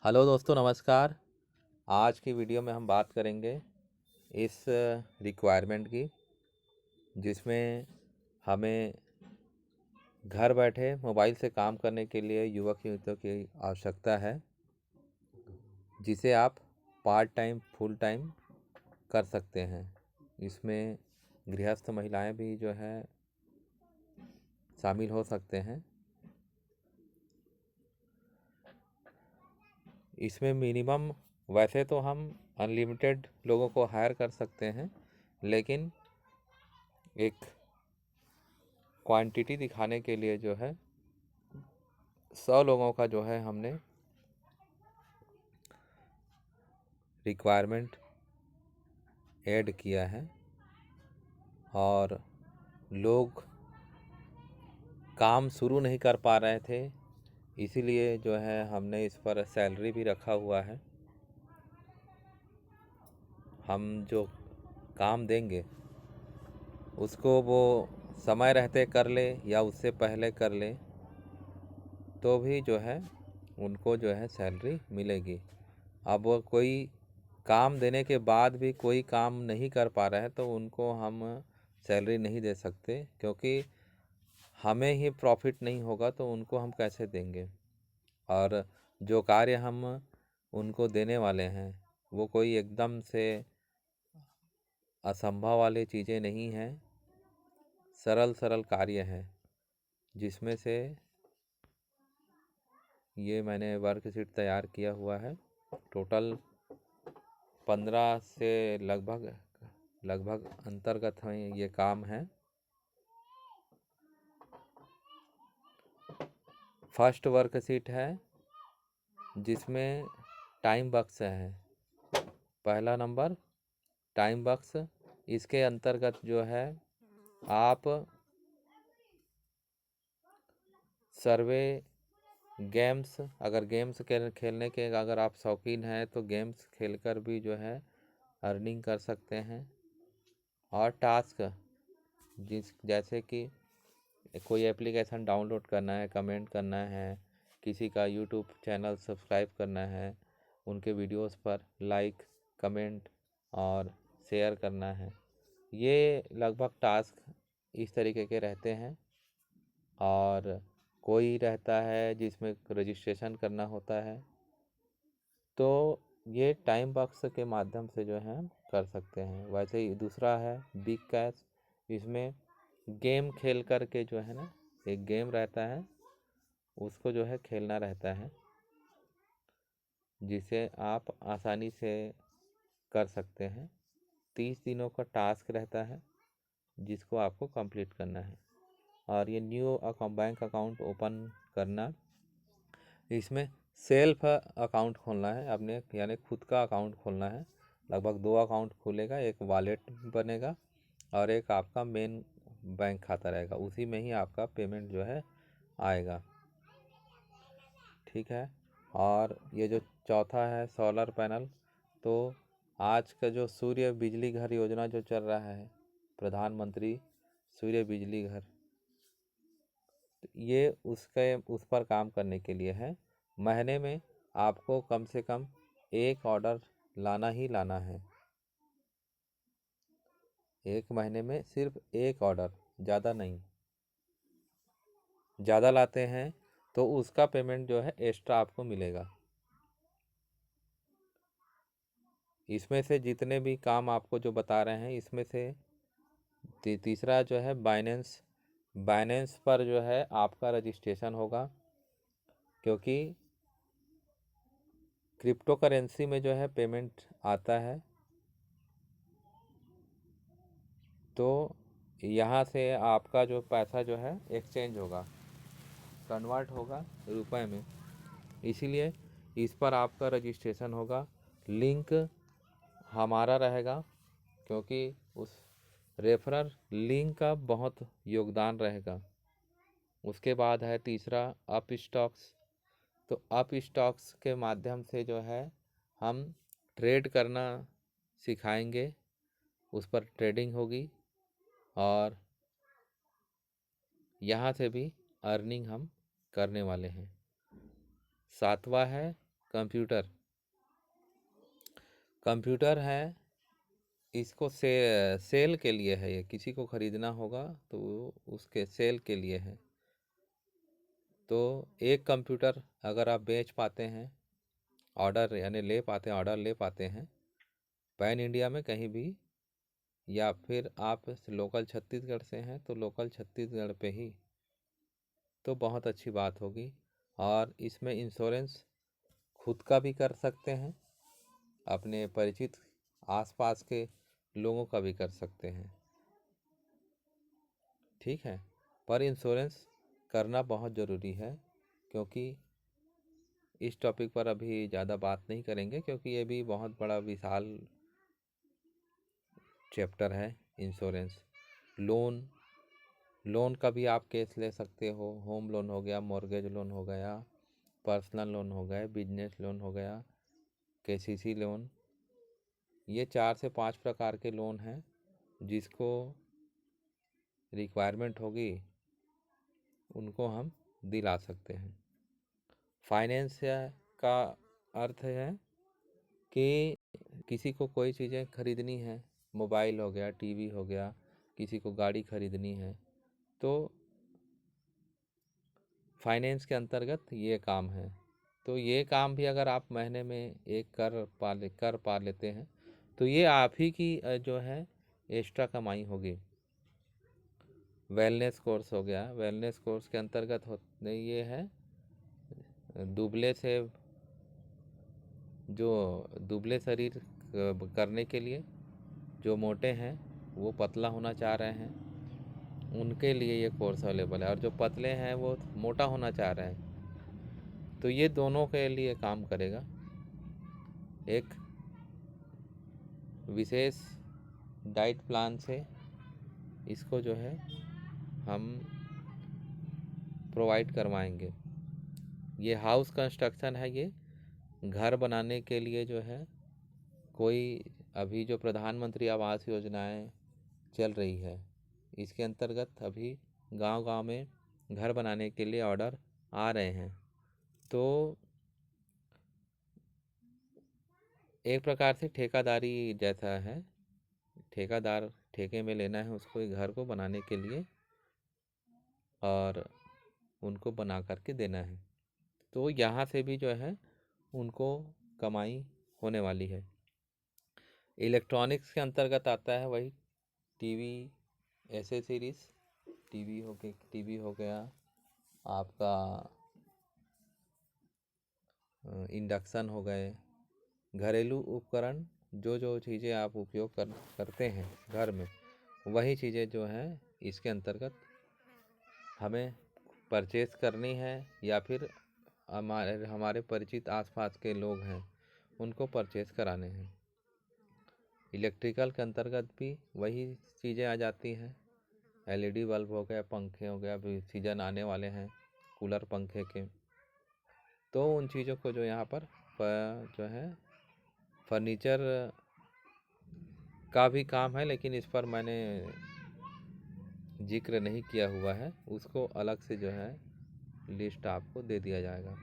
Hello दोस्तों, नमस्कार। आज की वीडियो में हम बात करेंगे इस रिक्वायरमेंट की, जिसमें हमें घर बैठे मोबाइल से काम करने के लिए युवक युवतियों की आवश्यकता है, जिसे आप पार्ट टाइम फुल टाइम कर सकते हैं। इसमें गृहस्थ महिलाएं भी जो है शामिल हो सकते हैं। इसमें मिनिमम वैसे तो हम अनलिमिटेड लोगों को हायर कर सकते हैं, लेकिन एक क्वांटिटी दिखाने के लिए जो है 100 लोगों का जो है हमने रिक्वायरमेंट ऐड किया है। और लोग काम शुरू नहीं कर पा रहे थे, इसीलिए जो है हमने इस पर सैलरी भी रखा हुआ है। हम जो काम देंगे उसको वो समय रहते कर ले या उससे पहले कर ले, तो भी जो है उनको जो है सैलरी मिलेगी। अब वो कोई काम देने के बाद भी कोई काम नहीं कर पा रहे हैं तो उनको हम सैलरी नहीं दे सकते, क्योंकि हमें ही प्रॉफिट नहीं होगा तो उनको हम कैसे देंगे। और जो कार्य हम उनको देने वाले हैं वो कोई एकदम से असंभव वाली चीज़ें नहीं हैं, सरल सरल कार्य हैं, जिसमें से ये मैंने वर्कशीट तैयार किया हुआ है। टोटल 15 से लगभग लगभग अंतर्गत हैं ये काम है। फर्स्ट वर्कशीट है जिसमें टाइम बक्स है। पहला नंबर टाइम बक्स। इसके अंतर्गत जो है आप सर्वे गेम्स, अगर गेम्स खेलने के अगर आप शौकीन हैं तो गेम्स खेलकर भी जो है अर्निंग कर सकते हैं। और टास्क, जैसे कि कोई एप्लीकेशन डाउनलोड करना है, कमेंट करना है, किसी का यूट्यूब चैनल सब्सक्राइब करना है, उनके वीडियोस पर लाइक कमेंट और शेयर करना है, ये लगभग टास्क इस तरीके के रहते हैं। और कोई रहता है जिसमें रजिस्ट्रेशन करना होता है, तो ये टाइम बॉक्स के माध्यम से जो है हम कर सकते हैं। वैसे ही दूसरा है बिग कैश। इसमें गेम खेल कर के जो है ना, एक गेम रहता है उसको जो है खेलना रहता है, जिसे आप आसानी से कर सकते हैं। 30 दिनों का टास्क रहता है जिसको आपको कंप्लीट करना है। और ये न्यू बैंक अकाउंट ओपन करना, इसमें सेल्फ अकाउंट खोलना है अपने, यानी खुद का अकाउंट खोलना है। लगभग 2 अकाउंट खुलेगा, एक वॉलेट बनेगा और एक आपका मेन बैंक खाता रहेगा, उसी में ही आपका पेमेंट जो है आएगा। ठीक है। और ये जो चौथा है सोलर पैनल, तो आज का जो सूर्य बिजली घर योजना जो चल रहा है, प्रधानमंत्री सूर्य बिजली घर, तो ये उस पर काम करने के लिए है। महीने में आपको कम से कम एक ऑर्डर लाना ही लाना है। एक महीने में सिर्फ एक ऑर्डर, ज़्यादा नहीं। ज़्यादा लाते हैं तो उसका पेमेंट जो है एक्स्ट्रा आपको मिलेगा। इसमें से जितने भी काम आपको जो बता रहे हैं, इसमें से तीसरा जो है बाइनेंस। बाइनेंस पर जो है आपका रजिस्ट्रेशन होगा, क्योंकि क्रिप्टो करेंसी में जो है पेमेंट आता है, तो यहाँ से आपका जो पैसा जो है एक्सचेंज होगा, कन्वर्ट होगा रुपए में। इसीलिए इस पर आपका रजिस्ट्रेशन होगा। लिंक हमारा रहेगा, क्योंकि उस रेफरल लिंक का बहुत योगदान रहेगा। उसके बाद है तीसरा अप स्टॉक्स। तो अप स्टॉक्स के माध्यम से जो है हम ट्रेड करना सिखाएंगे, उस पर ट्रेडिंग होगी और यहाँ से भी अर्निंग हम करने वाले हैं। सातवां है कंप्यूटर कंप्यूटर है, इसको सेल के लिए है। ये किसी को ख़रीदना होगा तो उसके सेल के लिए है। तो एक कंप्यूटर अगर आप बेच पाते हैं, ऑर्डर यानी ले पाते हैं, ऑर्डर ले पाते हैं पैन इंडिया में कहीं भी, या फिर आप लोकल छत्तीसगढ़ से हैं तो लोकल छत्तीसगढ़ पे ही, तो बहुत अच्छी बात होगी। और इसमें इंश्योरेंस खुद का भी कर सकते हैं, अपने परिचित आसपास के लोगों का भी कर सकते हैं, ठीक है। पर इंश्योरेंस करना बहुत ज़रूरी है, क्योंकि इस टॉपिक पर अभी ज़्यादा बात नहीं करेंगे, क्योंकि ये भी बहुत बड़ा विशाल चैप्टर है। इंश्योरेंस लोन का भी आप केस ले सकते हो। होम लोन हो गया, मॉर्गेज लोन हो गया, पर्सनल लोन हो गया, बिजनेस लोन हो गया, केसीसी लोन, ये 4 से 5 प्रकार के लोन हैं जिसको रिक्वायरमेंट होगी उनको हम दिला सकते हैं। फाइनेंस का अर्थ है कि किसी को कोई चीज़ें खरीदनी है, मोबाइल हो गया, टीवी हो गया, किसी को गाड़ी खरीदनी है, तो फाइनेंस के अंतर्गत ये काम है। तो ये काम भी अगर आप महीने में एक कर पा लेते हैं तो ये आप ही की जो है एक्स्ट्रा कमाई होगी। वेलनेस कोर्स हो गया, वेलनेस कोर्स के अंतर्गत होते ये है दुबले से जो दुबले शरीर करने के लिए, जो मोटे हैं वो पतला होना चाह रहे हैं उनके लिए ये कोर्स अवेलेबल है, और जो पतले हैं वो मोटा होना चाह रहे हैं, तो ये दोनों के लिए काम करेगा। एक विशेष डाइट प्लान से इसको जो है हम प्रोवाइड करवाएंगे। ये हाउस कंस्ट्रक्शन है, ये घर बनाने के लिए जो है कोई अभी जो प्रधानमंत्री आवास योजनाएं चल रही है, इसके अंतर्गत अभी गांव-गांव में घर बनाने के लिए ऑर्डर आ रहे हैं। तो एक प्रकार से ठेकादारी जैसा है, ठेकादार ठेके में लेना है उसको एक घर को बनाने के लिए और उनको बना करके देना है। तो यहाँ से भी जो है उनको कमाई होने वाली है। इलेक्ट्रॉनिक्स के अंतर्गत आता है वही टीवी, एसेसरीज, टीवी हो गया आपका, इंडक्शन हो गए, घरेलू उपकरण, जो चीज़ें आप उपयोग करते हैं घर में, वही चीज़ें जो हैं इसके अंतर्गत हमें परचेस करनी है, या फिर हमारे परिचित आसपास के लोग हैं उनको परचेस कराने हैं। इलेक्ट्रिकल के अंतर्गत भी वही चीज़ें आ जाती हैं। एलईडी बल्ब हो गया, पंखे हो गया, अभी सीजन आने वाले हैं कूलर पंखे के, तो उन चीज़ों को जो यहाँ पर जो है फर्नीचर का भी काम है, लेकिन इस पर मैंने जिक्र नहीं किया हुआ है, उसको अलग से जो है लिस्ट आपको दे दिया जाएगा।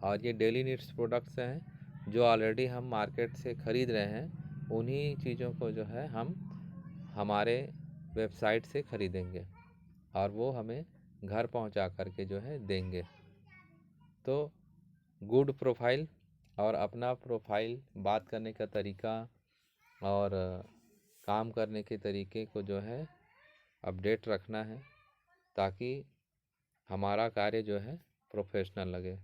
और ये डेली नीड्स प्रोडक्ट्स हैं जो ऑलरेडी हम मार्केट से ख़रीद रहे हैं, उन्हीं चीज़ों को जो है हम हमारे वेबसाइट से ख़रीदेंगे और वो हमें घर पहुंचा करके जो है देंगे। तो गुड प्रोफाइल और अपना प्रोफाइल, बात करने का तरीका और काम करने के तरीके को जो है अपडेट रखना है, ताकि हमारा कार्य जो है प्रोफेशनल लगे।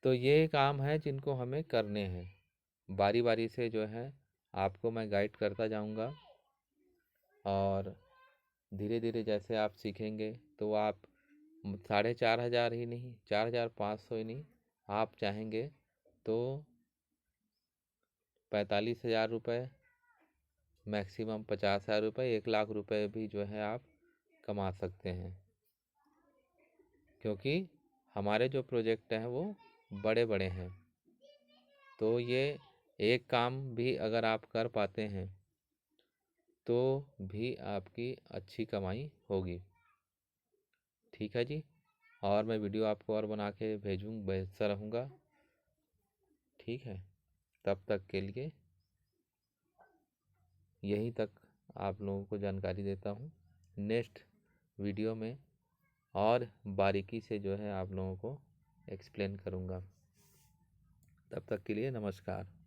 तो ये काम है जिनको हमें करने हैं। बारी बारी से जो है आपको मैं गाइड करता जाऊंगा, और धीरे धीरे जैसे आप सीखेंगे तो आप 4,500 ही नहीं, 4,500 ही नहीं, आप चाहेंगे तो 45,000 रुपये, मैक्सिमम 50,000 रुपये, 1,00,000 रुपये भी जो है आप कमा सकते हैं, क्योंकि हमारे जो प्रोजेक्ट हैं वो बड़े बड़े हैं। तो ये एक काम भी अगर आप कर पाते हैं तो भी आपकी अच्छी कमाई होगी। ठीक है जी। और मैं वीडियो आपको और बना के भेजता रहूँगा। ठीक है, तब तक के लिए यहीं तक आप लोगों को जानकारी देता हूँ। नेक्स्ट वीडियो में और बारीकी से जो है आप लोगों को एक्सप्लेन करूँगा। तब तक के लिए नमस्कार।